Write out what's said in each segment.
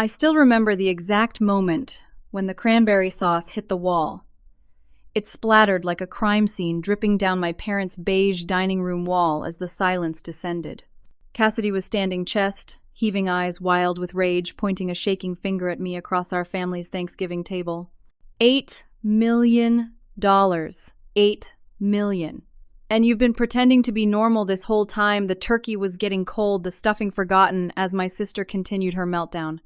I still remember the exact moment when the cranberry sauce hit the wall. It splattered like a crime scene, dripping down my parents' beige dining room wall as the silence descended. Cassidy was standing chest, heaving eyes wild with rage, pointing a shaking finger at me across our family's Thanksgiving table. $8 million. $8 million. And you've been pretending to be normal this whole time. The turkey was getting cold, the stuffing forgotten, as my sister continued her meltdown.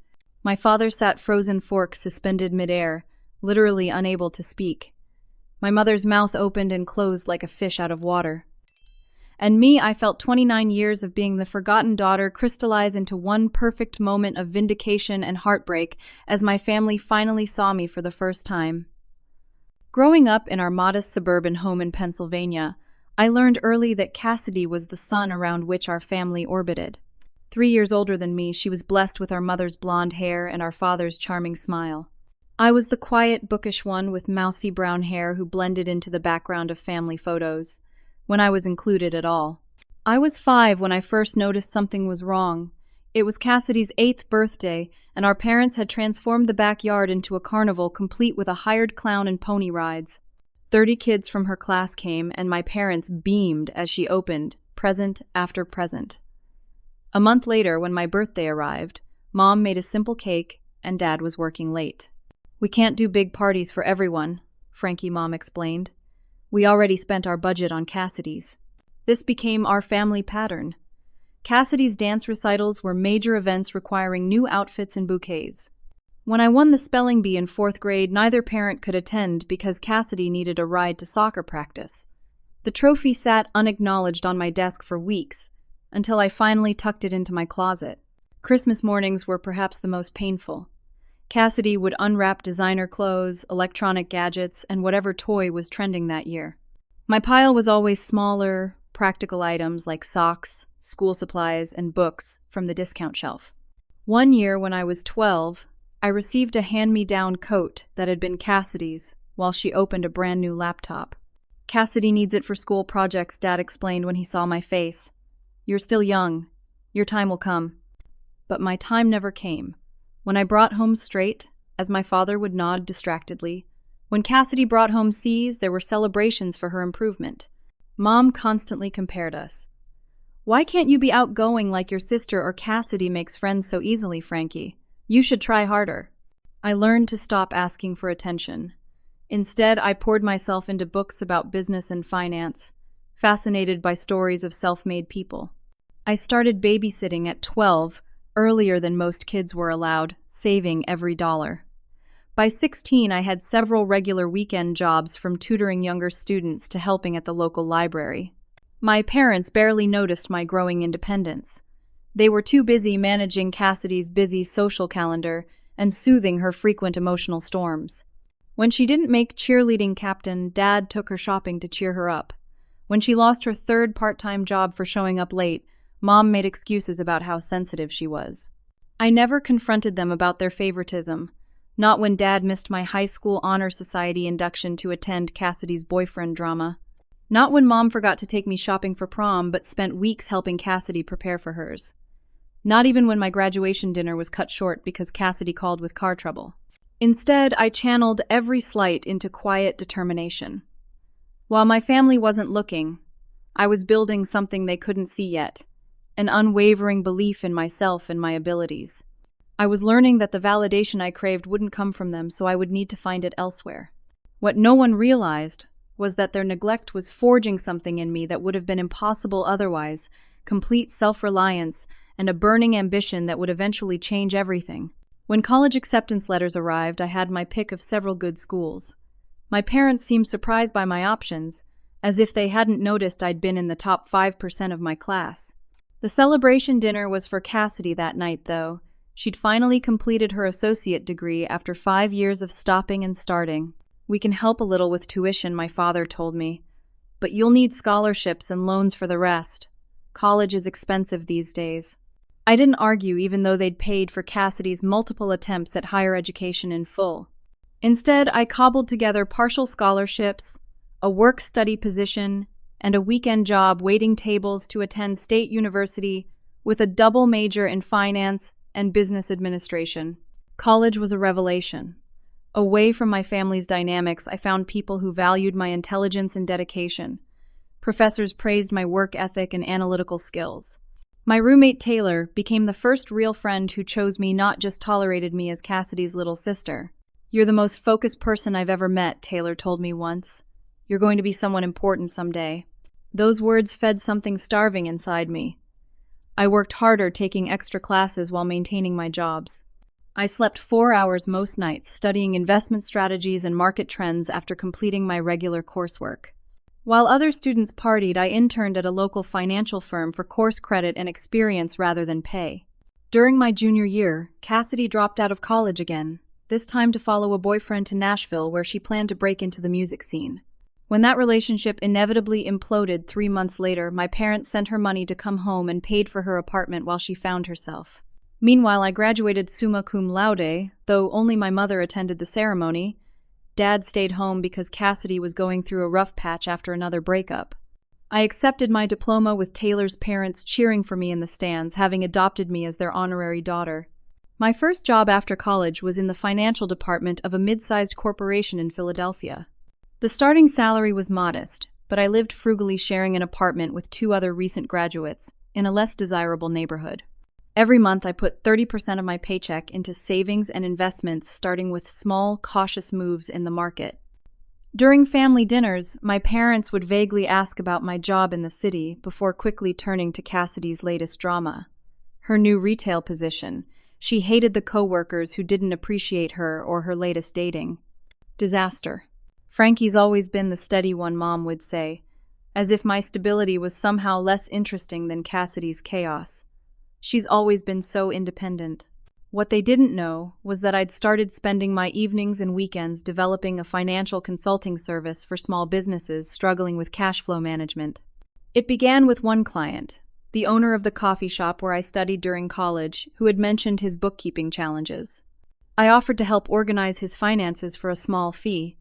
My father sat frozen fork suspended midair, literally unable to speak. My mother's mouth opened and closed like a fish out of water. And me, I felt 29 years of being the forgotten daughter crystallize into one perfect moment of vindication and heartbreak as my family finally saw me for the first time. Growing up in our modest suburban home in Pennsylvania, I learned early that Cassidy was the sun around which our family orbited. 3 years older than me, she was blessed with our mother's blonde hair and our father's charming smile. I was the quiet, bookish one with mousy brown hair who blended into the background of family photos, when I was included at all. I was 5 when I first noticed something was wrong. It was Cassidy's 8th birthday, and our parents had transformed the backyard into a carnival complete with a hired clown and pony rides. 30 kids from her class came, and my parents beamed as she opened, present after present. A month later, when my birthday arrived, Mom made a simple cake, and Dad was working late. "We can't do big parties for everyone," Frankie Mom explained. "We already spent our budget on Cassidy's." This became our family pattern. Cassidy's dance recitals were major events requiring new outfits and bouquets. When I won the spelling bee in 4th grade, neither parent could attend because Cassidy needed a ride to soccer practice. The trophy sat unacknowledged on my desk for weeks, until I finally tucked it into my closet. Christmas mornings were perhaps the most painful. Cassidy would unwrap designer clothes, electronic gadgets, and whatever toy was trending that year. My pile was always smaller, practical items like socks, school supplies, and books from the discount shelf. One year, when I was 12, I received a hand-me-down coat that had been Cassidy's while she opened a brand new laptop. "Cassidy needs it for school projects," Dad explained when he saw my face. "You're still young. Your time will come." But my time never came. When I brought home straight, as my father would nod distractedly, when Cassidy brought home C's, there were celebrations for her improvement. Mom constantly compared us. "Why can't you be outgoing like your sister, or Cassidy makes friends so easily, Frankie? You should try harder." I learned to stop asking for attention. Instead, I poured myself into books about business and finance, fascinated by stories of self-made people. I started babysitting at 12, earlier than most kids were allowed, saving every dollar. By 16, I had several regular weekend jobs, from tutoring younger students to helping at the local library. My parents barely noticed my growing independence. They were too busy managing Cassidy's busy social calendar and soothing her frequent emotional storms. When she didn't make cheerleading captain, Dad took her shopping to cheer her up. When she lost her 3rd part-time job for showing up late, Mom made excuses about how sensitive she was. I never confronted them about their favoritism, not when Dad missed my high school honor society induction to attend Cassidy's boyfriend drama. Not when Mom forgot to take me shopping for prom but spent weeks helping Cassidy prepare for hers. Not even when my graduation dinner was cut short because Cassidy called with car trouble. Instead, I channeled every slight into quiet determination. While my family wasn't looking, I was building something they couldn't see yet, an unwavering belief in myself and my abilities. I was learning that the validation I craved wouldn't come from them, so I would need to find it elsewhere. What no one realized was that their neglect was forging something in me that would have been impossible otherwise, complete self-reliance and a burning ambition that would eventually change everything. When college acceptance letters arrived, I had my pick of several good schools. My parents seemed surprised by my options, as if they hadn't noticed I'd been in the top 5% of my class. The celebration dinner was for Cassidy that night, though. She'd finally completed her associate degree after 5 years of stopping and starting. "We can help a little with tuition," my father told me, "but you'll need scholarships and loans for the rest. College is expensive these days." I didn't argue, even though they'd paid for Cassidy's multiple attempts at higher education in full. Instead, I cobbled together partial scholarships, a work-study position, and a weekend job waiting tables to attend State University with a double major in finance and business administration. College was a revelation. Away from my family's dynamics, I found people who valued my intelligence and dedication. Professors praised my work ethic and analytical skills. My roommate Taylor became the first real friend who chose me, not just tolerated me as Cassidy's little sister. "You're the most focused person I've ever met," Taylor told me once. "You're going to be someone important someday." Those words fed something starving inside me. I worked harder taking extra classes while maintaining my jobs. I slept 4 hours most nights studying investment strategies and market trends after completing my regular coursework. While other students partied, I interned at a local financial firm for course credit and experience rather than pay. During my junior year, Cassidy dropped out of college again, this time to follow a boyfriend to Nashville where she planned to break into the music scene. When that relationship inevitably imploded 3 months later, my parents sent her money to come home and paid for her apartment while she found herself. Meanwhile, I graduated summa cum laude, though only my mother attended the ceremony. Dad stayed home because Cassidy was going through a rough patch after another breakup. I accepted my diploma with Taylor's parents cheering for me in the stands, having adopted me as their honorary daughter. My first job after college was in the financial department of a mid-sized corporation in Philadelphia. The starting salary was modest, but I lived frugally, sharing an apartment with 2 other recent graduates in a less desirable neighborhood. Every month, I put 30% of my paycheck into savings and investments, starting with small, cautious moves in the market. During family dinners, my parents would vaguely ask about my job in the city before quickly turning to Cassidy's latest drama, her new retail position. She hated the coworkers who didn't appreciate her or her latest dating. Disaster. "Frankie's always been the steady one," Mom would say, as if my stability was somehow less interesting than Cassidy's chaos. "She's always been so independent." What they didn't know was that I'd started spending my evenings and weekends developing a financial consulting service for small businesses struggling with cash flow management. It began with one client, the owner of the coffee shop where I studied during college, who had mentioned his bookkeeping challenges. I offered to help organize his finances for a small fee,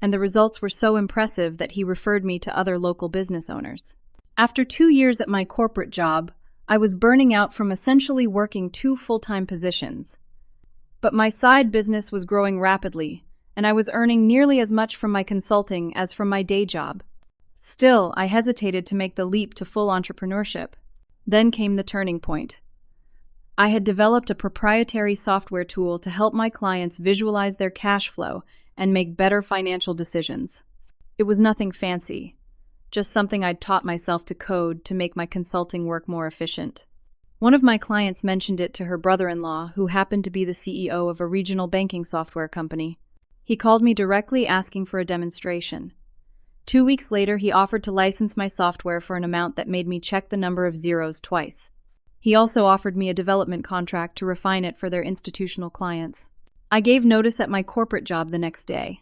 and the results were so impressive that he referred me to other local business owners. After 2 years at my corporate job, I was burning out from essentially working 2 full-time positions. But my side business was growing rapidly, and I was earning nearly as much from my consulting as from my day job. Still, I hesitated to make the leap to full entrepreneurship. Then came the turning point. I had developed a proprietary software tool to help my clients visualize their cash flow and make better financial decisions. It was nothing fancy, just something I'd taught myself to code to make my consulting work more efficient. One of my clients mentioned it to her brother-in-law, who happened to be the CEO of a regional banking software company. He called me directly asking for a demonstration. 2 weeks later, he offered to license my software for an amount that made me check the number of zeros twice. He also offered me a development contract to refine it for their institutional clients. I gave notice at my corporate job the next day.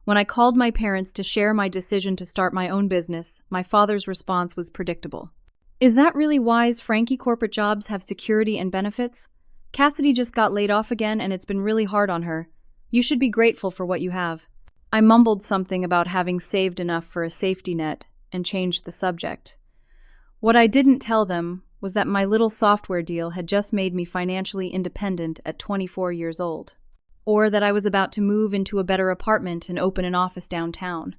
When I called my parents to share my decision to start my own business, my father's response was predictable. "Is that really wise? Frankie, corporate jobs have security and benefits? Cassidy just got laid off again and it's been really hard on her. You should be grateful for what you have." I mumbled something about having saved enough for a safety net and changed the subject. What I didn't tell them was that my little software deal had just made me financially independent at 24 years old. Or that I was about to move into a better apartment and open an office downtown.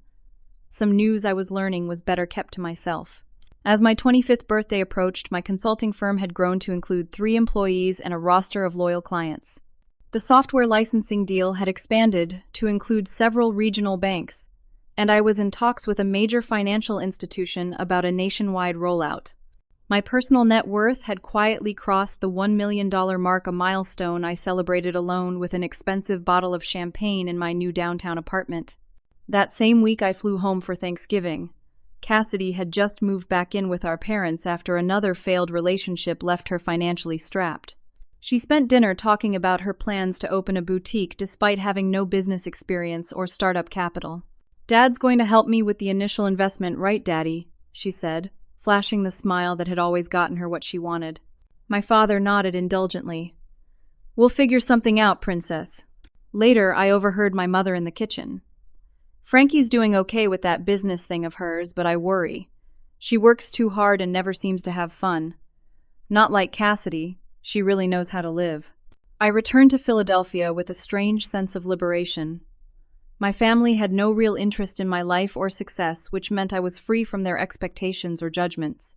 Some news I was learning was better kept to myself. As my 25th birthday approached, my consulting firm had grown to include 3 employees and a roster of loyal clients. The software licensing deal had expanded to include several regional banks, and I was in talks with a major financial institution about a nationwide rollout. My personal net worth had quietly crossed the $1 million mark, a milestone I celebrated alone with an expensive bottle of champagne in my new downtown apartment. That same week, I flew home for Thanksgiving. Cassidy had just moved back in with our parents after another failed relationship left her financially strapped. She spent dinner talking about her plans to open a boutique despite having no business experience or startup capital. "Dad's going to help me with the initial investment, right, Daddy?" she said, flashing the smile that had always gotten her what she wanted. My father nodded indulgently. "We'll figure something out, Princess." Later, I overheard my mother in the kitchen. "Frankie's doing okay with that business thing of hers, but I worry. She works too hard and never seems to have fun. Not like Cassidy. She really knows how to live. I returned to Philadelphia with a strange sense of liberation. My family had no real interest in my life or success, which meant I was free from their expectations or judgments.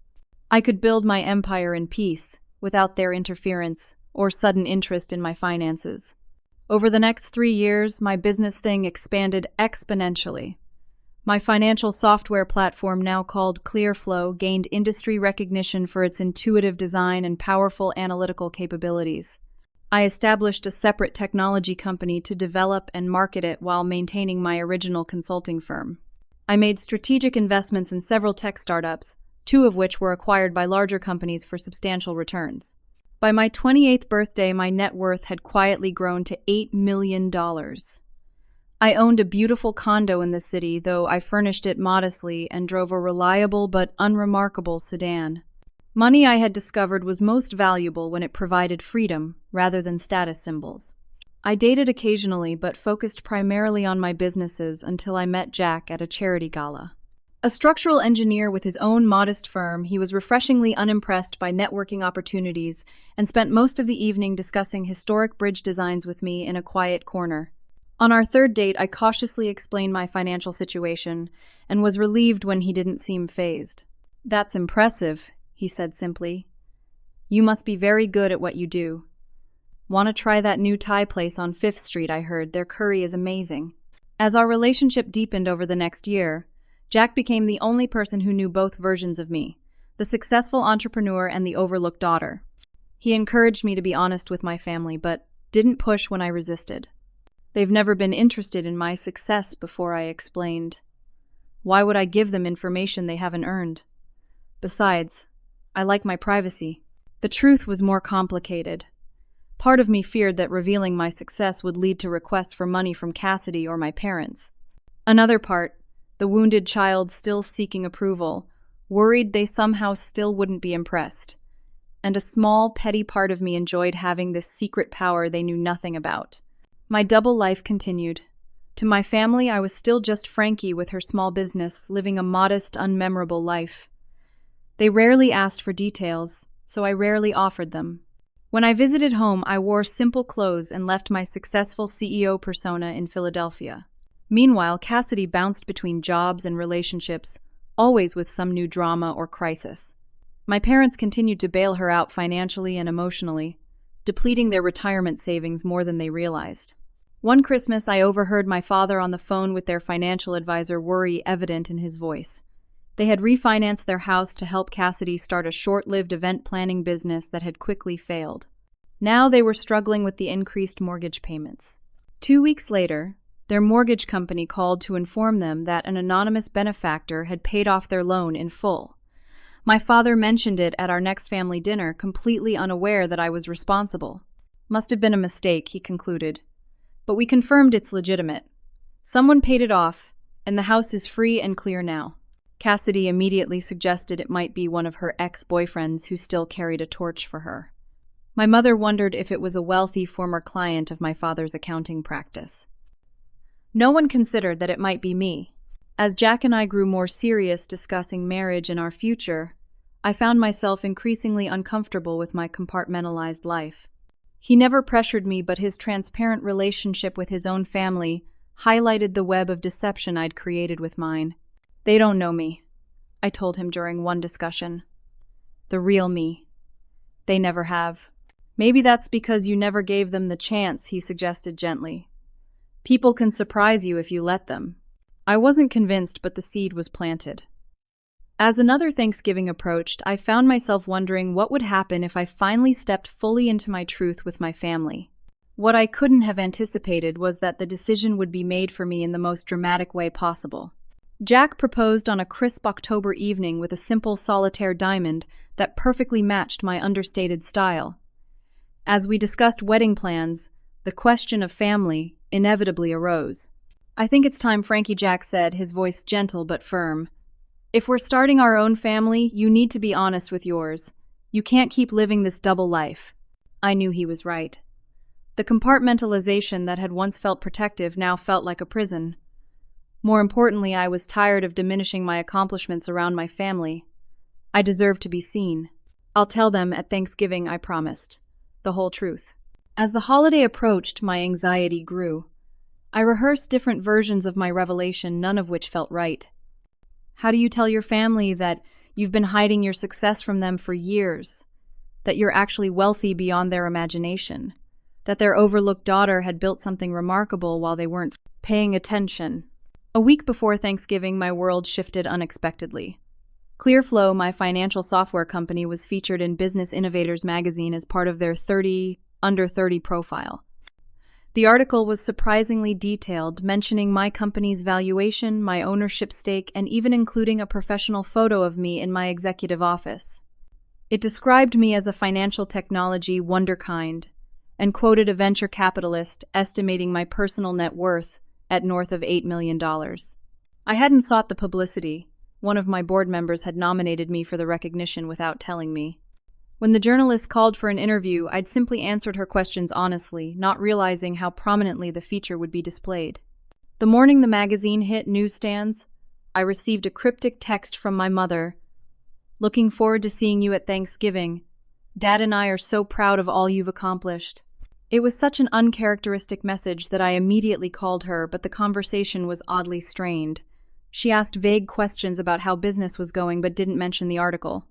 I could build my empire in peace, without their interference or sudden interest in my finances. Over the next 3 years, my business thing expanded exponentially. My financial software platform, now called ClearFlow, gained industry recognition for its intuitive design and powerful analytical capabilities. I established a separate technology company to develop and market it while maintaining my original consulting firm. I made strategic investments in several tech startups, 2 of which were acquired by larger companies for substantial returns. By my 28th birthday, my net worth had quietly grown to $8 million. I owned a beautiful condo in the city, though I furnished it modestly and drove a reliable but unremarkable sedan. Money, I had discovered, was most valuable when it provided freedom rather than status symbols. I dated occasionally but focused primarily on my businesses until I met Jack at a charity gala. A structural engineer with his own modest firm, he was refreshingly unimpressed by networking opportunities and spent most of the evening discussing historic bridge designs with me in a quiet corner. On our 3rd date, I cautiously explained my financial situation and was relieved when he didn't seem fazed. "That's impressive," he said simply. "You must be very good at what you do. Want to try that new Thai place on 5th Street, I heard. Their curry is amazing." As our relationship deepened over the next year, Jack became the only person who knew both versions of me, the successful entrepreneur and the overlooked daughter. He encouraged me to be honest with my family, but didn't push when I resisted. "They've never been interested in my success before," I explained. "Why would I give them information they haven't earned? Besides, I like my privacy." The truth was more complicated. Part of me feared that revealing my success would lead to requests for money from Cassidy or my parents. Another part, the wounded child still seeking approval, worried they somehow still wouldn't be impressed. And a small, petty part of me enjoyed having this secret power they knew nothing about. My double life continued. To my family, I was still just Frankie with her small business, living a modest, unmemorable life. They rarely asked for details, so I rarely offered them. When I visited home, I wore simple clothes and left my successful CEO persona in Philadelphia. Meanwhile, Cassidy bounced between jobs and relationships, always with some new drama or crisis. My parents continued to bail her out financially and emotionally, depleting their retirement savings more than they realized. One Christmas, I overheard my father on the phone with their financial advisor, worry evident in his voice. They had refinanced their house to help Cassidy start a short-lived event planning business that had quickly failed. Now they were struggling with the increased mortgage payments. 2 weeks later, their mortgage company called to inform them that an anonymous benefactor had paid off their loan in full. My father mentioned it at our next family dinner, completely unaware that I was responsible. "Must have been a mistake," he concluded. "But we confirmed it's legitimate. Someone paid it off, and the house is free and clear now." Cassidy immediately suggested it might be one of her ex-boyfriends who still carried a torch for her. My mother wondered if it was a wealthy former client of my father's accounting practice. No one considered that it might be me. As Jack and I grew more serious discussing marriage and our future, I found myself increasingly uncomfortable with my compartmentalized life. He never pressured me, but his transparent relationship with his own family highlighted the web of deception I'd created with mine. "They don't know me," I told him during one discussion. "The real me. They never have." "Maybe that's because you never gave them the chance," he suggested gently. "People can surprise you if you let them." I wasn't convinced, but the seed was planted. As another Thanksgiving approached, I found myself wondering what would happen if I finally stepped fully into my truth with my family. What I couldn't have anticipated was that the decision would be made for me in the most dramatic way possible. Jack proposed on a crisp October evening with a simple solitaire diamond that perfectly matched my understated style. As we discussed wedding plans, the question of family inevitably arose. "I think it's time," Frankie Jack said, his voice gentle but firm. "If we're starting our own family, you need to be honest with yours. You can't keep living this double life." I knew he was right. The compartmentalization that had once felt protective now felt like a prison. More importantly, I was tired of diminishing my accomplishments around my family. I deserved to be seen. "I'll tell them at Thanksgiving," I promised. the whole truth. As the holiday approached, my anxiety grew. I rehearsed different versions of my revelation, none of which felt right. How do you tell your family that you've been hiding your success from them for years? That you're actually wealthy beyond their imagination? That their overlooked daughter had built something remarkable while they weren't paying attention? A week before Thanksgiving, my world shifted unexpectedly. Clearflow, my financial software company, was featured in Business Innovators magazine as part of their 30 under 30 profile. The article was surprisingly detailed, mentioning my company's valuation, my ownership stake, and even including a professional photo of me in my executive office. It described me as a financial technology wonderkind and quoted a venture capitalist estimating my personal net worth at north of $8 million. I hadn't sought the publicity. One of my board members had nominated me for the recognition without telling me. When the journalist called for an interview, I'd simply answered her questions honestly, not realizing how prominently the feature would be displayed. The morning the magazine hit newsstands, I received a cryptic text from my mother. "Looking forward to seeing you at Thanksgiving. Dad and I are so proud of all you've accomplished." It was such an uncharacteristic message that I immediately called her, but the conversation was oddly strained. She asked vague questions about how business was going but didn't mention the article.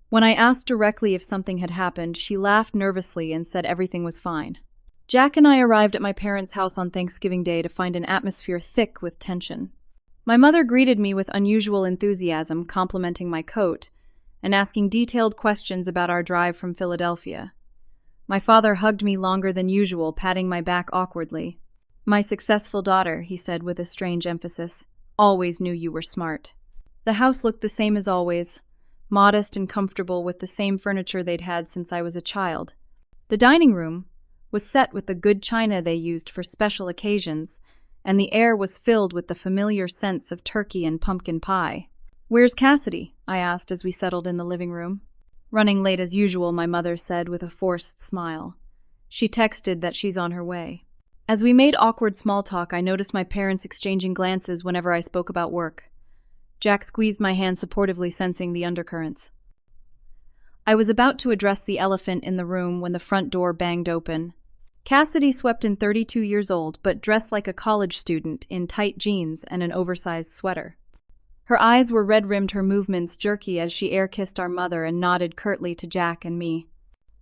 When I asked directly if something had happened, she laughed nervously and said everything was fine. Jack and I arrived at my parents' house on Thanksgiving Day to find an atmosphere thick with tension. My mother greeted me with unusual enthusiasm, complimenting my coat and asking detailed questions about our drive from Philadelphia. My father hugged me longer than usual, patting my back awkwardly. "My successful daughter," he said with a strange emphasis, "always knew you were smart." The house looked the same as always, modest and comfortable with the same furniture they'd had since I was a child. The dining room was set with the good china they used for special occasions, and the air was filled with the familiar scents of turkey and pumpkin pie. "Where's Cassidy?" I asked as we settled in the living room. "Running late as usual," my mother said with a forced smile. She texted that she's on her way. As we made awkward small talk, I noticed my parents exchanging glances whenever I spoke about work. Jack squeezed my hand supportively, sensing the undercurrents. I was about to address the elephant in the room when the front door banged open. Cassidy swept in, 32 years old, but dressed like a college student in tight jeans and an oversized sweater. Her eyes were red-rimmed, her movements jerky as she air-kissed our mother and nodded curtly to Jack and me.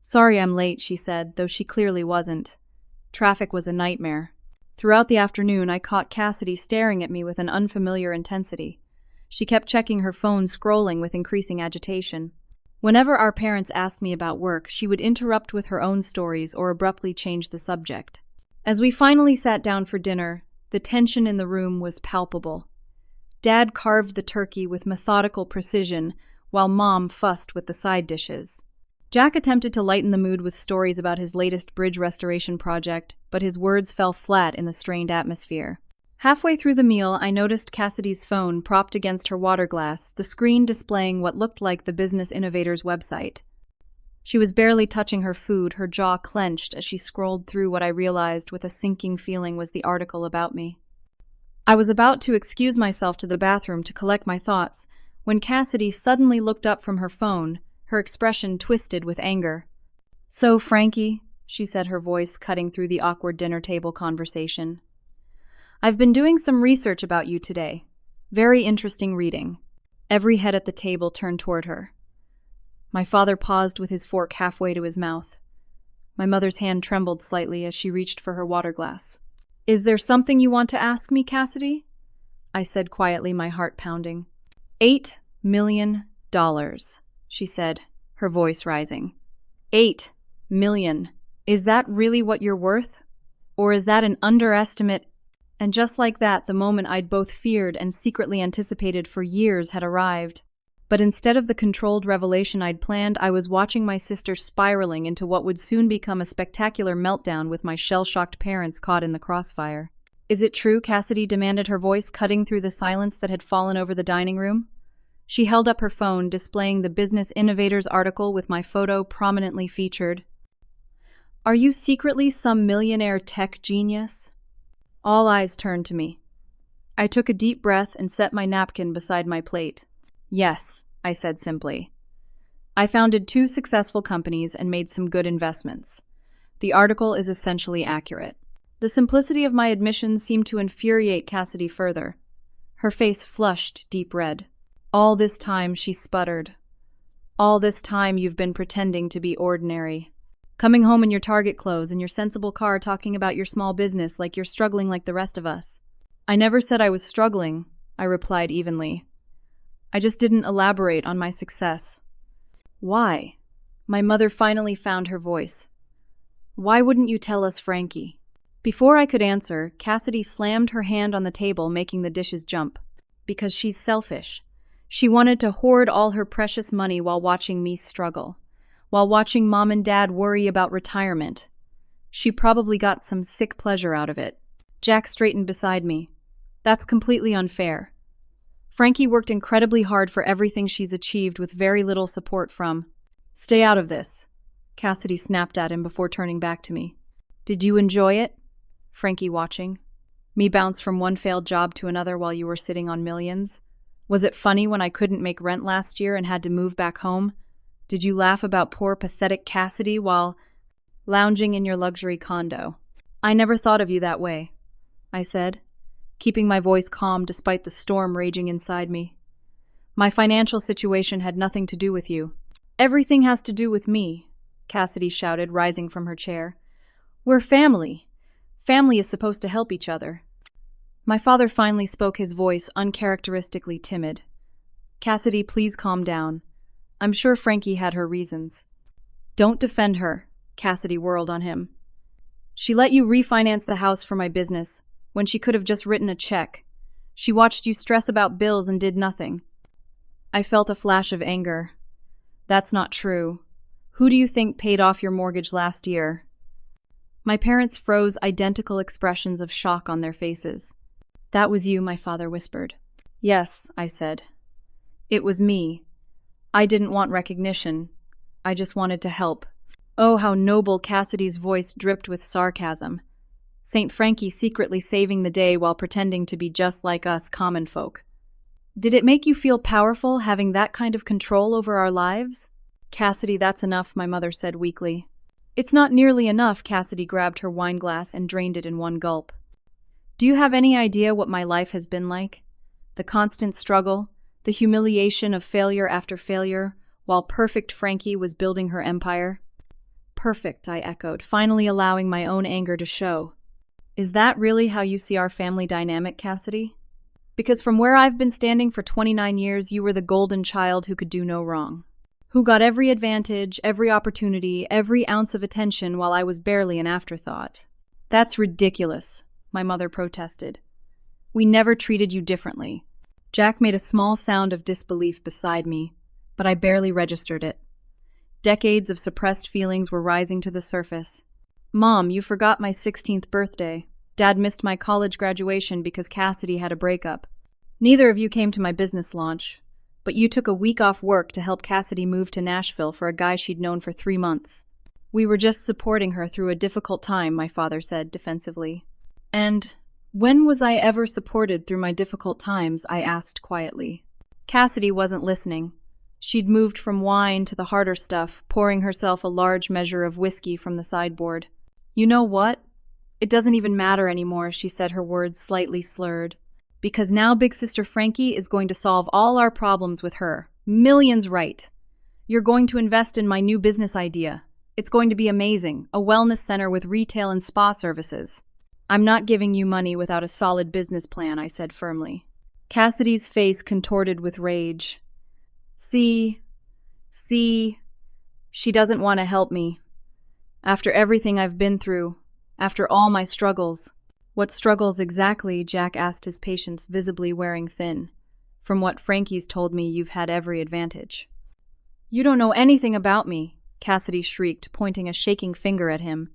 "Sorry I'm late," she said, though she clearly wasn't. Traffic was a nightmare. Throughout the afternoon, I caught Cassidy staring at me with an unfamiliar intensity. She kept checking her phone, scrolling with increasing agitation. Whenever our parents asked me about work, she would interrupt with her own stories or abruptly change the subject. As we finally sat down for dinner, the tension in the room was palpable. Dad carved the turkey with methodical precision, while Mom fussed with the side dishes. Jack attempted to lighten the mood with stories about his latest bridge restoration project, but his words fell flat in the strained atmosphere. Halfway through the meal, I noticed Cassidy's phone propped against her water glass, the screen displaying what looked like the Business Innovators website. She was barely touching her food, her jaw clenched as she scrolled through what I realized with a sinking feeling was the article about me. I was about to excuse myself to the bathroom to collect my thoughts when Cassidy suddenly looked up from her phone, her expression twisted with anger. "So, Frankie," she said, her voice cutting through the awkward dinner table conversation, "I've been doing some research about you today. Very interesting reading." Every head at the table turned toward her. My father paused with his fork halfway to his mouth. My mother's hand trembled slightly as she reached for her water glass. "Is there something you want to ask me, Cassidy?" I said quietly, my heart pounding. $8 million, she said, her voice rising. 8 million. Is that really what you're worth? Or is that an underestimate? And just like that, the moment I'd both feared and secretly anticipated for years had arrived. But instead of the controlled revelation I'd planned, I was watching my sister spiraling into what would soon become a spectacular meltdown with my shell-shocked parents caught in the crossfire. "Is it true?" Cassidy demanded, her voice cutting through the silence that had fallen over the dining room. She held up her phone, displaying the Business Innovators article with my photo prominently featured. "Are you secretly some millionaire tech genius?" All eyes turned to me. I took a deep breath and set my napkin beside my plate. "Yes," I said simply. "I founded 2 successful companies and made some good investments. The article is essentially accurate. The simplicity of my admissions seemed to infuriate Cassidy further. Her face flushed deep red. All this time, she sputtered. All this time you've been pretending to be ordinary. Coming home in your Target clothes and your sensible car talking about your small business like you're struggling like the rest of us. I never said I was struggling, I replied evenly. I just didn't elaborate on my success. Why? My mother finally found her voice. Why wouldn't you tell us, Frankie? Before I could answer, Cassidy slammed her hand on the table, making the dishes jump. Because she's selfish. She wanted to hoard all her precious money while watching me struggle. While watching Mom and Dad worry about retirement. She probably got some sick pleasure out of it. Jack straightened beside me. That's completely unfair. Frankie worked incredibly hard for everything she's achieved with very little support from. Stay out of this, Cassidy snapped at him before turning back to me. Did you enjoy it? Frankie watching. Me bounce from one failed job to another while you were sitting on millions? Was it funny when I couldn't make rent last year and had to move back home? Did you laugh about poor, pathetic Cassidy while lounging in your luxury condo? I never thought of you that way, I said, keeping my voice calm despite the storm raging inside me. My financial situation had nothing to do with you. Everything has to do with me, Cassidy shouted, rising from her chair. We're family. Family is supposed to help each other. My father finally spoke, his voice uncharacteristically timid. Cassidy, please calm down. I'm sure Frankie had her reasons. Don't defend her, Cassidy whirled on him. She let you refinance the house for my business, when she could have just written a check. She watched you stress about bills and did nothing. I felt a flash of anger. That's not true. Who do you think paid off your mortgage last year? My parents froze, identical expressions of shock on their faces. That was you, my father whispered. Yes, I said. It was me. I didn't want recognition. I just wanted to help. Oh, how noble, Cassidy's voice dripped with sarcasm. St. Frankie secretly saving the day while pretending to be just like us common folk. Did it make you feel powerful, having that kind of control over our lives? Cassidy, that's enough, my mother said weakly. It's not nearly enough, Cassidy grabbed her wine glass and drained it in one gulp. Do you have any idea what my life has been like? The constant struggle, the humiliation of failure after failure, while perfect Frankie was building her empire? Perfect, I echoed, finally allowing my own anger to show. Is that really how you see our family dynamic, Cassidy? Because from where I've been standing for 29 years, you were the golden child who could do no wrong. Who got every advantage, every opportunity, every ounce of attention while I was barely an afterthought. That's ridiculous, my mother protested. We never treated you differently. Jack made a small sound of disbelief beside me, but I barely registered it. Decades of suppressed feelings were rising to the surface. Mom, you forgot my 16th birthday. Dad missed my college graduation because Cassidy had a breakup. Neither of you came to my business launch, but you took a week off work to help Cassidy move to Nashville for a guy she'd known for 3 months. We were just supporting her through a difficult time, my father said defensively. And when was I ever supported through my difficult times? I asked quietly. Cassidy wasn't listening. She'd moved from wine to the harder stuff, pouring herself a large measure of whiskey from the sideboard. You know what? It doesn't even matter anymore, she said, her words slightly slurred. Because now Big Sister Frankie is going to solve all our problems with her. Millions right. You're going to invest in my new business idea. It's going to be amazing, a wellness center with retail and spa services. I'm not giving you money without a solid business plan, I said firmly. Cassidy's face contorted with rage. See, she doesn't want to help me. After everything I've been through, after all my struggles. What struggles exactly? Jack asked, his patience visibly wearing thin. From what Frankie's told me, you've had every advantage. You don't know anything about me, Cassidy shrieked, pointing a shaking finger at him.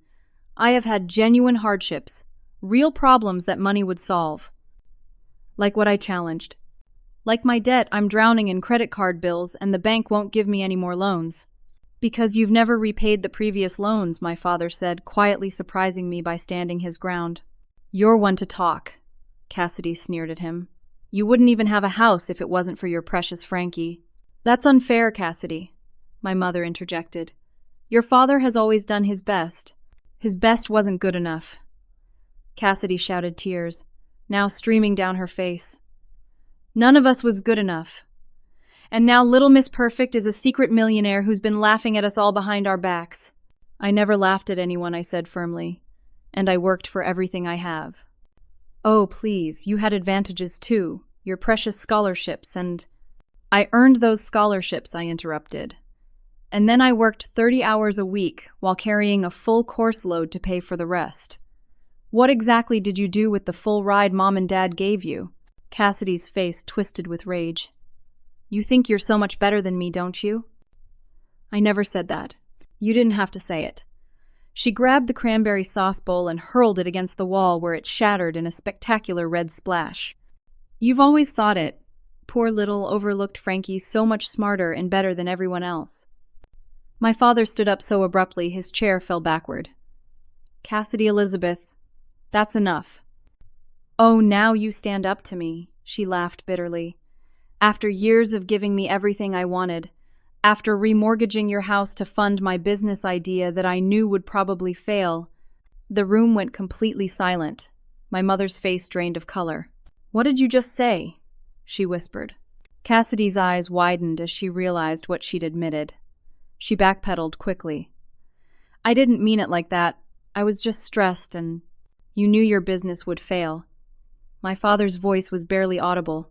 I have had genuine hardships, real problems that money would solve. Like what I challenged. Like my debt, I'm drowning in credit card bills and the bank won't give me any more loans. Because you've never repaid the previous loans, my father said, quietly surprising me by standing his ground. You're one to talk, Cassidy sneered at him. You wouldn't even have a house if it wasn't for your precious Frankie. That's unfair, Cassidy, my mother interjected. Your father has always done his best. His best wasn't good enough. Cassidy shouted, tears now streaming down her face. None of us was good enough. And now Little Miss Perfect is a secret millionaire who's been laughing at us all behind our backs. I never laughed at anyone, I said firmly, and I worked for everything I have. Oh, please, you had advantages too, your precious scholarships, and I earned those scholarships, I interrupted. And then I worked 30 hours a week while carrying a full course load to pay for the rest. What exactly did you do with the full ride Mom and Dad gave you? Cassidy's face twisted with rage. You think you're so much better than me, don't you? I never said that. You didn't have to say it. She grabbed the cranberry sauce bowl and hurled it against the wall where it shattered in a spectacular red splash. You've always thought it. Poor little, overlooked Frankie, so much smarter and better than everyone else. My father stood up so abruptly his chair fell backward. Cassidy Elizabeth, that's enough. Oh, now you stand up to me, she laughed bitterly. After years of giving me everything I wanted, after remortgaging your house to fund my business idea that I knew would probably fail, the room went completely silent. My mother's face drained of color. What did you just say? She whispered. Cassidy's eyes widened as she realized what she'd admitted. She backpedaled quickly. I didn't mean it like that. I was just stressed and you knew your business would fail. My father's voice was barely audible.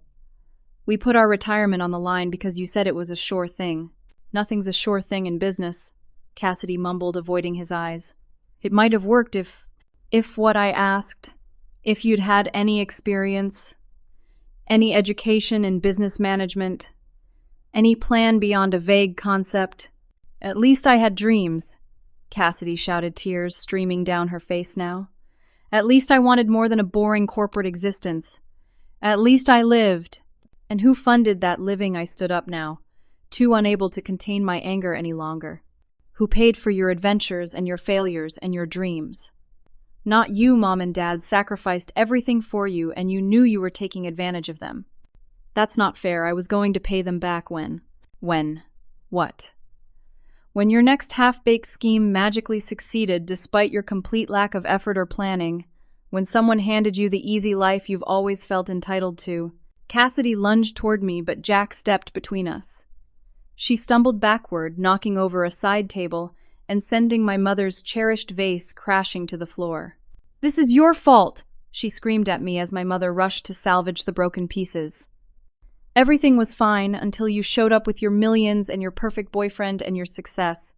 We put our retirement on the line because you said it was a sure thing. Nothing's a sure thing in business, Cassidy mumbled, avoiding his eyes. It might have worked if what I asked, if you'd had any experience, any education in business management, any plan beyond a vague concept. At least I had dreams, Cassidy shouted, tears streaming down her face now. At least I wanted more than a boring corporate existence. At least I lived. And who funded that living? I stood up now, too unable to contain my anger any longer. Who paid for your adventures and your failures and your dreams? Not you, Mom and Dad sacrificed everything for you and you knew you were taking advantage of them. That's not fair. I was going to pay them back when? What? When your next half-baked scheme magically succeeded despite your complete lack of effort or planning, when someone handed you the easy life you've always felt entitled to. Cassidy lunged toward me, but Jack stepped between us. She stumbled backward, knocking over a side table and sending my mother's cherished vase crashing to the floor. This is your fault, she screamed at me as my mother rushed to salvage the broken pieces. Everything was fine until you showed up with your millions and your perfect boyfriend and your success.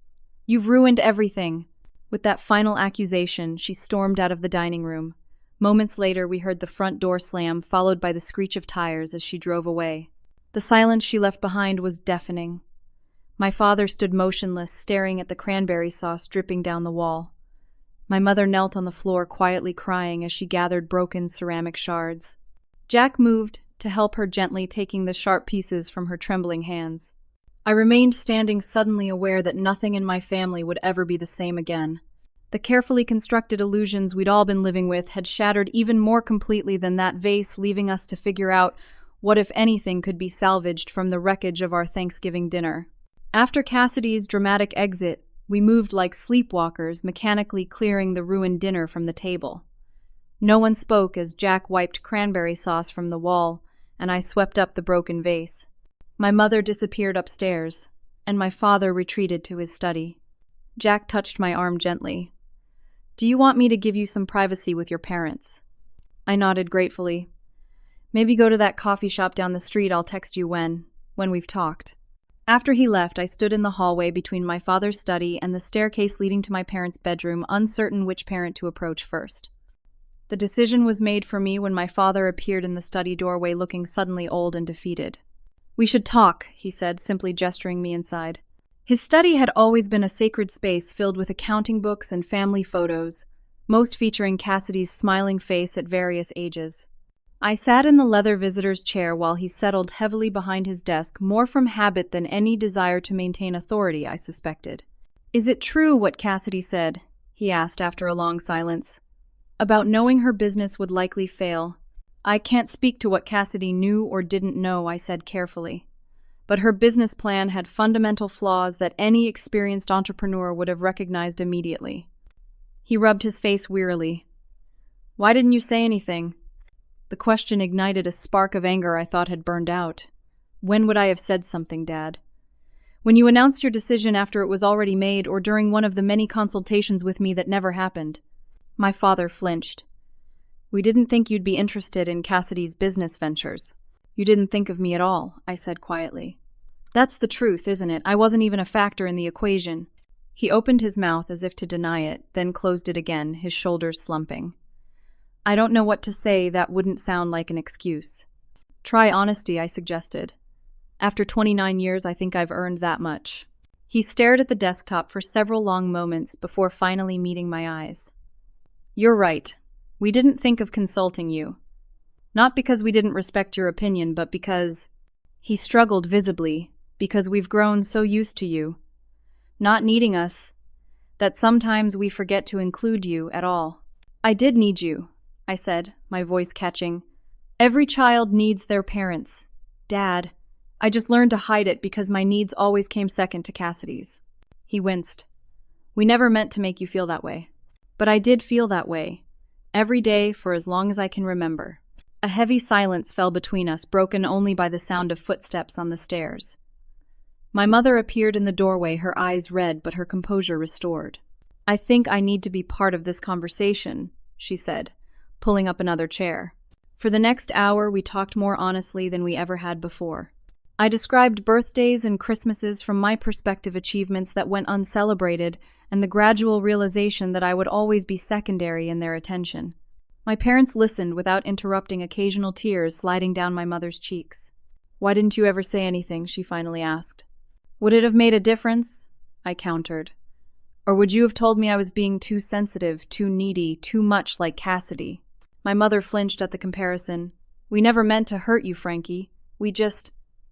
You've ruined everything. With that final accusation, she stormed out of the dining room. Moments later, we heard the front door slam, followed by the screech of tires as she drove away. The silence she left behind was deafening. My father stood motionless, staring at the cranberry sauce dripping down the wall. My mother knelt on the floor, quietly crying as she gathered broken ceramic shards. Jack moved to help her, gently taking the sharp pieces from her trembling hands. I remained standing, suddenly aware that nothing in my family would ever be the same again. The carefully constructed illusions we'd all been living with had shattered even more completely than that vase, leaving us to figure out what, if anything, could be salvaged from the wreckage of our Thanksgiving dinner. After Cassidy's dramatic exit, we moved like sleepwalkers, mechanically clearing the ruined dinner from the table. No one spoke as Jack wiped cranberry sauce from the wall, and I swept up the broken vase. My mother disappeared upstairs, and my father retreated to his study. Jack touched my arm gently. Do you want me to give you some privacy with your parents? I nodded gratefully. Maybe go to that coffee shop down the street. I'll text you when we've talked. After he left, I stood in the hallway between my father's study and the staircase leading to my parents' bedroom, uncertain which parent to approach first. The decision was made for me when my father appeared in the study doorway, looking suddenly old and defeated. We should talk, he said, simply gesturing me inside. His study had always been a sacred space filled with accounting books and family photos, most featuring Cassidy's smiling face at various ages. I sat in the leather visitor's chair while he settled heavily behind his desk, more from habit than any desire to maintain authority, I suspected. Is it true what Cassidy said? He asked after a long silence. About knowing her business would likely fail. I can't speak to what Cassidy knew or didn't know, I said carefully. But her business plan had fundamental flaws that any experienced entrepreneur would have recognized immediately. He rubbed his face wearily. Why didn't you say anything? The question ignited a spark of anger I thought had burned out. When would I have said something, Dad? When you announced your decision after it was already made, or during one of the many consultations with me that never happened? My father flinched. We didn't think you'd be interested in Cassidy's business ventures. You didn't think of me at all, I said quietly. That's the truth, isn't it? I wasn't even a factor in the equation. He opened his mouth as if to deny it, then closed it again, his shoulders slumping. I don't know what to say that wouldn't sound like an excuse. Try honesty, I suggested. After 29 years, I think I've earned that much. He stared at the desktop for several long moments before finally meeting my eyes. You're right. We didn't think of consulting you. Not because we didn't respect your opinion, but because... He struggled visibly, because we've grown so used to you, not needing us, that sometimes we forget to include you at all. I did need you, I said, my voice catching. Every child needs their parents. Dad, I just learned to hide it because my needs always came second to Cassidy's. He winced. We never meant to make you feel that way. But I did feel that way, every day for as long as I can remember. A heavy silence fell between us, broken only by the sound of footsteps on the stairs. My mother appeared in the doorway, her eyes red but her composure restored. I think I need to be part of this conversation, she said, pulling up another chair. For the next hour, we talked more honestly than we ever had before. I described birthdays and Christmases from my perspective, achievements that went uncelebrated, and the gradual realization that I would always be secondary in their attention. My parents listened without interrupting, occasional tears sliding down my mother's cheeks. Why didn't you ever say anything? She finally asked. Would it have made a difference? I countered. Or would you have told me I was being too sensitive, too needy, too much like Cassidy? My mother flinched at the comparison. We never meant to hurt you, Frankie.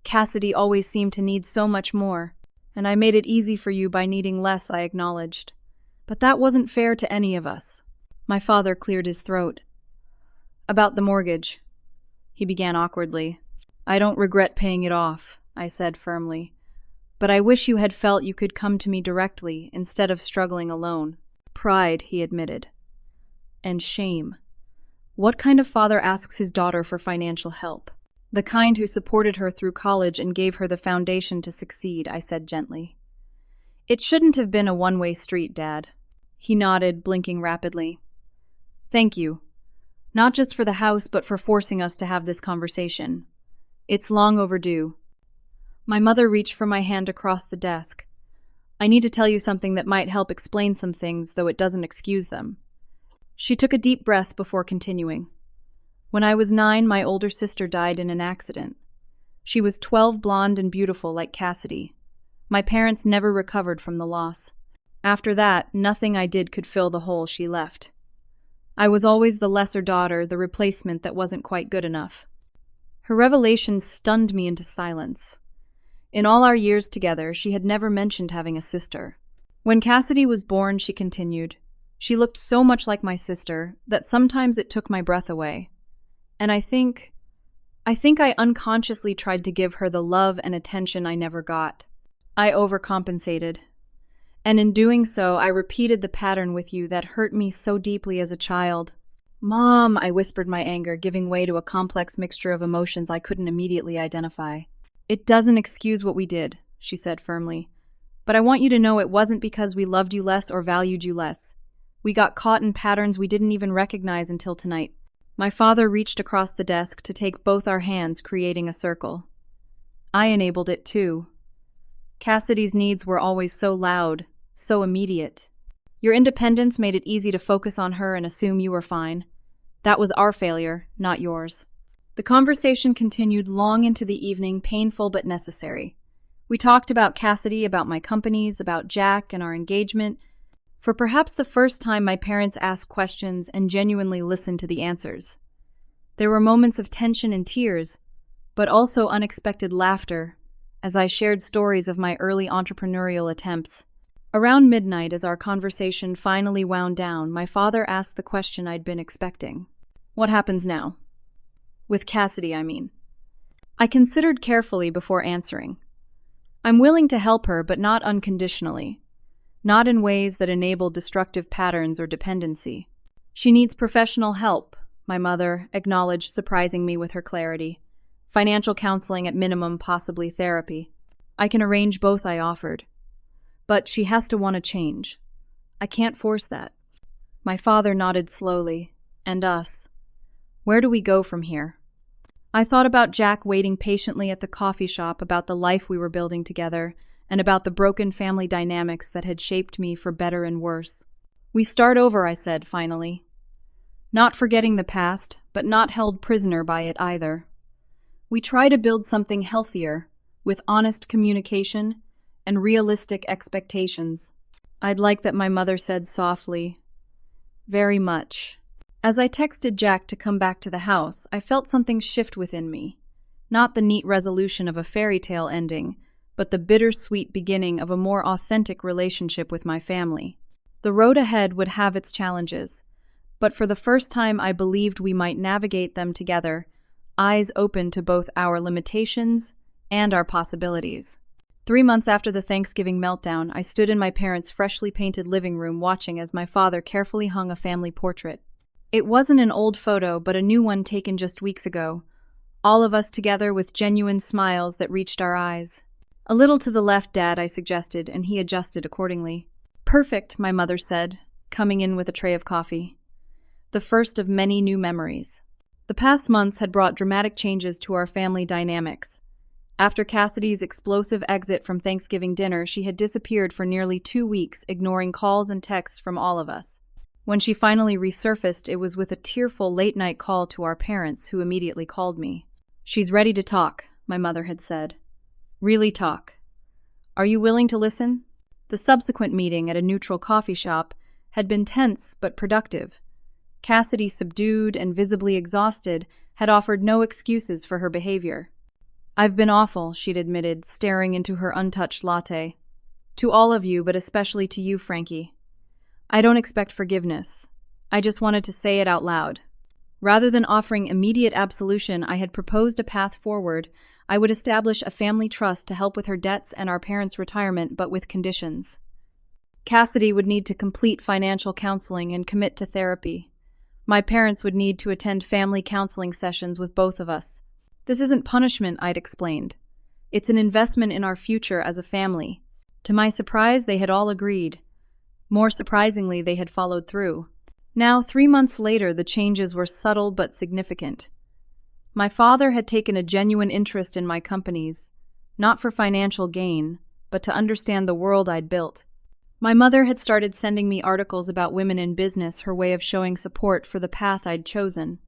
Cassidy always seemed to need so much more. And I made it easy for you by needing less, I acknowledged. But that wasn't fair to any of us. My father cleared his throat. About the mortgage, he began awkwardly. I don't regret paying it off, I said firmly. But I wish you had felt you could come to me directly instead of struggling alone. Pride, he admitted. And shame. What kind of father asks his daughter for financial help? The kind who supported her through college and gave her the foundation to succeed, I said gently. It shouldn't have been a one-way street, Dad. He nodded, blinking rapidly. Thank you. Not just for the house, but for forcing us to have this conversation. It's long overdue. My mother reached for my hand across the desk. I need to tell you something that might help explain some things, though it doesn't excuse them. She took a deep breath before continuing. When I was 9, my older sister died in an accident. She was 12, blonde and beautiful like Cassidy. My parents never recovered from the loss. After that, nothing I did could fill the hole she left. I was always the lesser daughter, the replacement that wasn't quite good enough. Her revelation stunned me into silence. In all our years together, she had never mentioned having a sister. When Cassidy was born, she continued, she looked so much like my sister that sometimes it took my breath away. And I think I unconsciously tried to give her the love and attention I never got. I overcompensated. And in doing so, I repeated the pattern with you that hurt me so deeply as a child. Mom, I whispered, my anger giving way to a complex mixture of emotions I couldn't immediately identify. It doesn't excuse what we did, she said firmly. But I want you to know it wasn't because we loved you less or valued you less. We got caught in patterns we didn't even recognize until tonight. My father reached across the desk to take both our hands, creating a circle. I enabled it too. Cassidy's needs were always so loud, so immediate. Your independence made it easy to focus on her and assume you were fine. That was our failure, not yours. The conversation continued long into the evening, painful but necessary. We talked about Cassidy, about my companies, about Jack and our engagement. For perhaps the first time, my parents asked questions and genuinely listened to the answers. There were moments of tension and tears, but also unexpected laughter, as I shared stories of my early entrepreneurial attempts. Around midnight, as our conversation finally wound down, my father asked the question I'd been expecting. What happens now? With Cassidy, I mean. I considered carefully before answering. I'm willing to help her, but not unconditionally. not in ways that enable destructive patterns or dependency. She needs professional help, my mother acknowledged, surprising me with her clarity. Financial counseling at minimum, possibly therapy. I can arrange both, I offered. But she has to want to change. I can't force that. My father nodded slowly. And us. Where do we go from here? I thought about Jack waiting patiently at the coffee shop, about the life we were building together, and about the broken family dynamics that had shaped me for better and worse. We start over, I said, finally. Not forgetting the past, but not held prisoner by it either. We try to build something healthier, with honest communication and realistic expectations. I'd like that, my mother said softly. Very much. As I texted Jack to come back to the house, I felt something shift within me. Not the neat resolution of a fairy tale ending, but the bittersweet beginning of a more authentic relationship with my family. The road ahead would have its challenges, but for the first time I believed we might navigate them together, eyes open to both our limitations and our possibilities. 3 months after the Thanksgiving meltdown, I stood in my parents' freshly painted living room watching as my father carefully hung a family portrait. It wasn't an old photo, but a new one taken just weeks ago, all of us together with genuine smiles that reached our eyes. A little to the left, Dad, I suggested, and he adjusted accordingly. Perfect, my mother said, coming in with a tray of coffee. The first of many new memories. The past months had brought dramatic changes to our family dynamics. After Cassidy's explosive exit from Thanksgiving dinner, she had disappeared for nearly 2 weeks, ignoring calls and texts from all of us. When she finally resurfaced, it was with a tearful late-night call to our parents, who immediately called me. She's ready to talk, my mother had said. Really talk. Are you willing to listen? The subsequent meeting at a neutral coffee shop had been tense but productive. Cassidy, subdued and visibly exhausted, had offered no excuses for her behavior. I've been awful, she'd admitted, staring into her untouched latte. To all of you, but especially to you, Frankie. I don't expect forgiveness. I just wanted to say it out loud. Rather than offering immediate absolution, I had proposed a path forward. I would establish a family trust to help with her debts and our parents' retirement, but with conditions. Cassidy would need to complete financial counseling and commit to therapy. My parents would need to attend family counseling sessions with both of us. This isn't punishment, I'd explained. It's an investment in our future as a family. To my surprise, they had all agreed. More surprisingly, they had followed through. Now, 3 months later, the changes were subtle but significant. My father had taken a genuine interest in my companies, not for financial gain, but to understand the world I'd built. My mother had started sending me articles about women in business, her way of showing support for the path I'd chosen.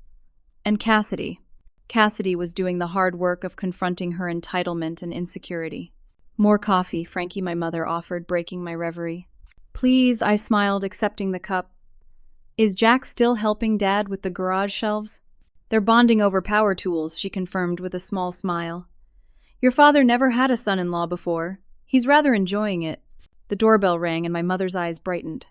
And Cassidy. Cassidy was doing the hard work of confronting her entitlement and insecurity. More coffee, Frankie, my mother offered, breaking my reverie. Please, I smiled, accepting the cup. Is Jack still helping Dad with the garage shelves? They're bonding over power tools, she confirmed with a small smile. Your father never had a son-in-law before. He's rather enjoying it. The doorbell rang and my mother's eyes brightened.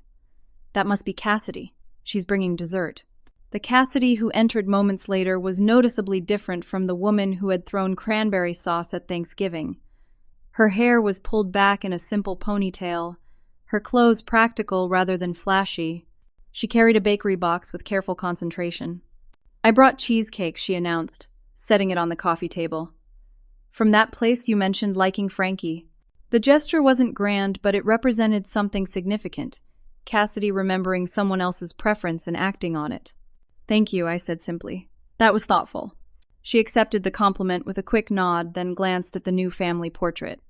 That must be Cassidy. She's bringing dessert. The Cassidy who entered moments later was noticeably different from the woman who had thrown cranberry sauce at Thanksgiving. Her hair was pulled back in a simple ponytail, her clothes practical rather than flashy. She carried a bakery box with careful concentration. I brought cheesecake, she announced, setting it on the coffee table. From that place you mentioned liking Frankie. The gesture wasn't grand, but it represented something significant. Cassidy remembering someone else's preference and acting on it. Thank you, I said simply. That was thoughtful. She accepted the compliment with a quick nod, then glanced at the new family portrait.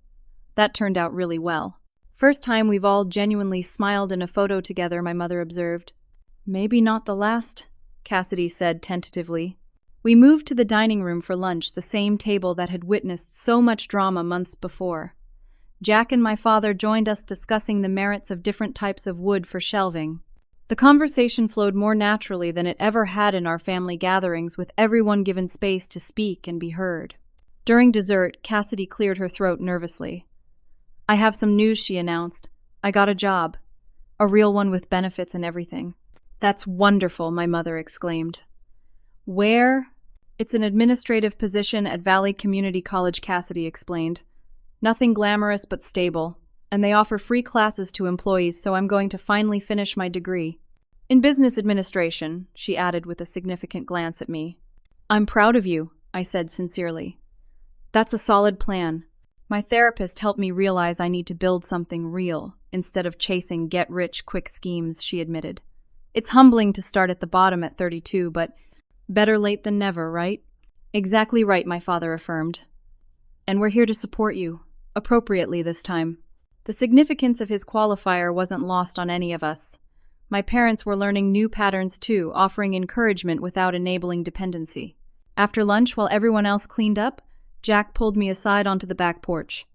That turned out really well. First time we've all genuinely smiled in a photo together, my mother observed. Maybe not the last, Cassidy said tentatively. We moved to the dining room for lunch, the same table that had witnessed so much drama months before. Jack and my father joined us, discussing the merits of different types of wood for shelving. The conversation flowed more naturally than it ever had in our family gatherings, with everyone given space to speak and be heard. During dessert, Cassidy cleared her throat nervously. I have some news, she announced. I got a job. A real one with benefits and everything. That's wonderful, my mother exclaimed. Where? It's an administrative position at Valley Community College, Cassidy explained. Nothing glamorous but stable. and they offer free classes to employees, so I'm going to finally finish my degree. In business administration, she added with a significant glance at me. I'm proud of you, I said sincerely. That's a solid plan. My therapist helped me realize I need to build something real instead of chasing get-rich-quick schemes, she admitted. It's humbling to start at the bottom at 32, but better late than never, right? Exactly right, my father affirmed. And we're here to support you, appropriately this time. The significance of his qualifier wasn't lost on any of us. My parents were learning new patterns too, offering encouragement without enabling dependency. After lunch, while everyone else cleaned up, Jack pulled me aside onto the back porch.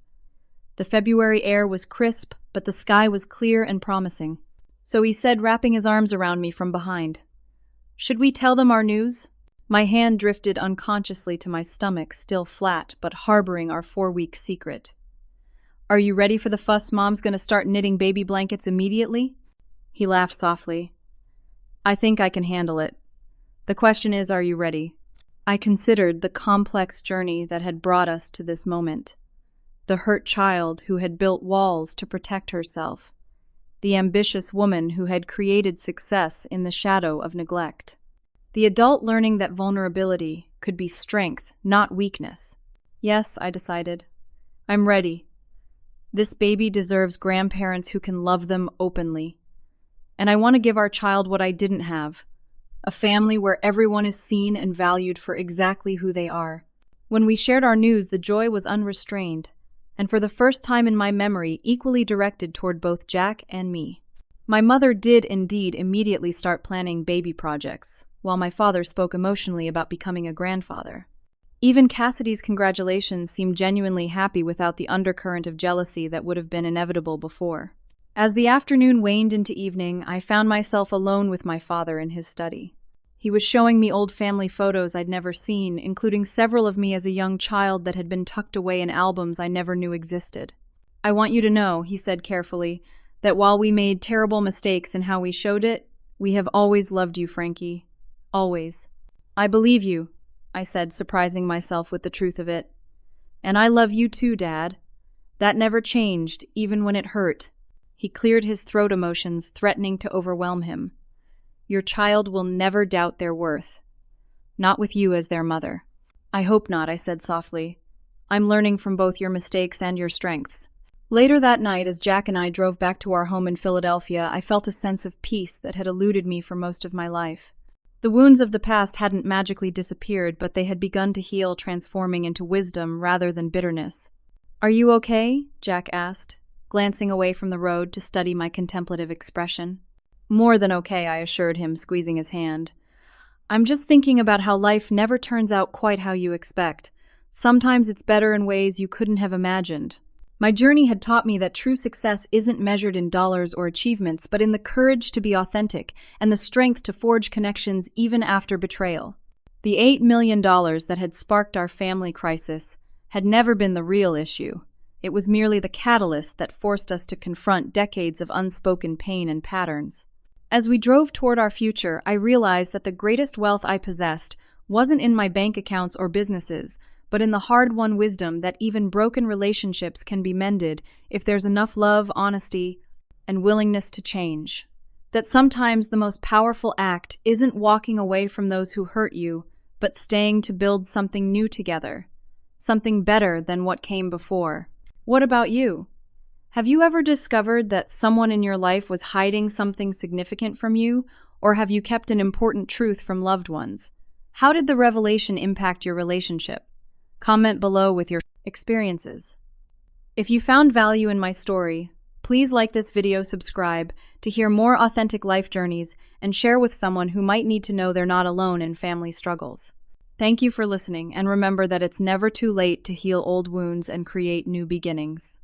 The February air was crisp, but the sky was clear and promising. So he said, wrapping his arms around me from behind, "Should we tell them our news?" My hand drifted unconsciously to my stomach, still flat, but harboring our 4-week secret. "Are you ready for the fuss? Mom's gonna start knitting baby blankets immediately?" He laughed softly. "I think I can handle it. The question is, are you ready?" I considered the complex journey that had brought us to this moment. The hurt child who had built walls to protect herself. The ambitious woman who had created success in the shadow of neglect. The adult learning that vulnerability could be strength, not weakness. Yes, I decided. I'm ready. This baby deserves grandparents who can love them openly. And I want to give our child what I didn't have. A family where everyone is seen and valued for exactly who they are. When we shared our news, the joy was unrestrained, and for the first time in my memory, equally directed toward both Jack and me. My mother did indeed immediately start planning baby projects, while my father spoke emotionally about becoming a grandfather. Even Cassidy's congratulations seemed genuinely happy without the undercurrent of jealousy that would have been inevitable before. As the afternoon waned into evening, I found myself alone with my father in his study. He was showing me old family photos I'd never seen, including several of me as a young child that had been tucked away in albums I never knew existed. "I want you to know," he said carefully, "that while we made terrible mistakes in how we showed it, we have always loved you, Frankie. Always." "I believe you," I said, surprising myself with the truth of it. "And I love you too, Dad. That never changed, even when it hurt." He cleared his throat emotions, threatening to overwhelm him. "Your child will never doubt their worth. Not with you as their mother." "I hope not," I said softly. "I'm learning from both your mistakes and your strengths." Later that night, as Jack and I drove back to our home in Philadelphia, I felt a sense of peace that had eluded me for most of my life. The wounds of the past hadn't magically disappeared, but they had begun to heal, transforming into wisdom rather than bitterness. "Are you okay?" Jack asked, glancing away from the road to study my contemplative expression. "More than okay," I assured him, squeezing his hand. "I'm just thinking about how life never turns out quite how you expect. Sometimes it's better in ways you couldn't have imagined." My journey had taught me that true success isn't measured in dollars or achievements, but in the courage to be authentic and the strength to forge connections even after betrayal. The $8 million that had sparked our family crisis had never been the real issue. It was merely the catalyst that forced us to confront decades of unspoken pain and patterns. As we drove toward our future, I realized that the greatest wealth I possessed wasn't in my bank accounts or businesses, but in the hard-won wisdom that even broken relationships can be mended if there's enough love, honesty, and willingness to change. That sometimes the most powerful act isn't walking away from those who hurt you, but staying to build something new together, something better than what came before. What about you? Have you ever discovered that someone in your life was hiding something significant from you, or have you kept an important truth from loved ones? How did the revelation impact your relationship? Comment below with your experiences. If you found value in my story, please like this video, subscribe to hear more authentic life journeys, and share with someone who might need to know they're not alone in family struggles. Thank you for listening, and remember that it's never too late to heal old wounds and create new beginnings.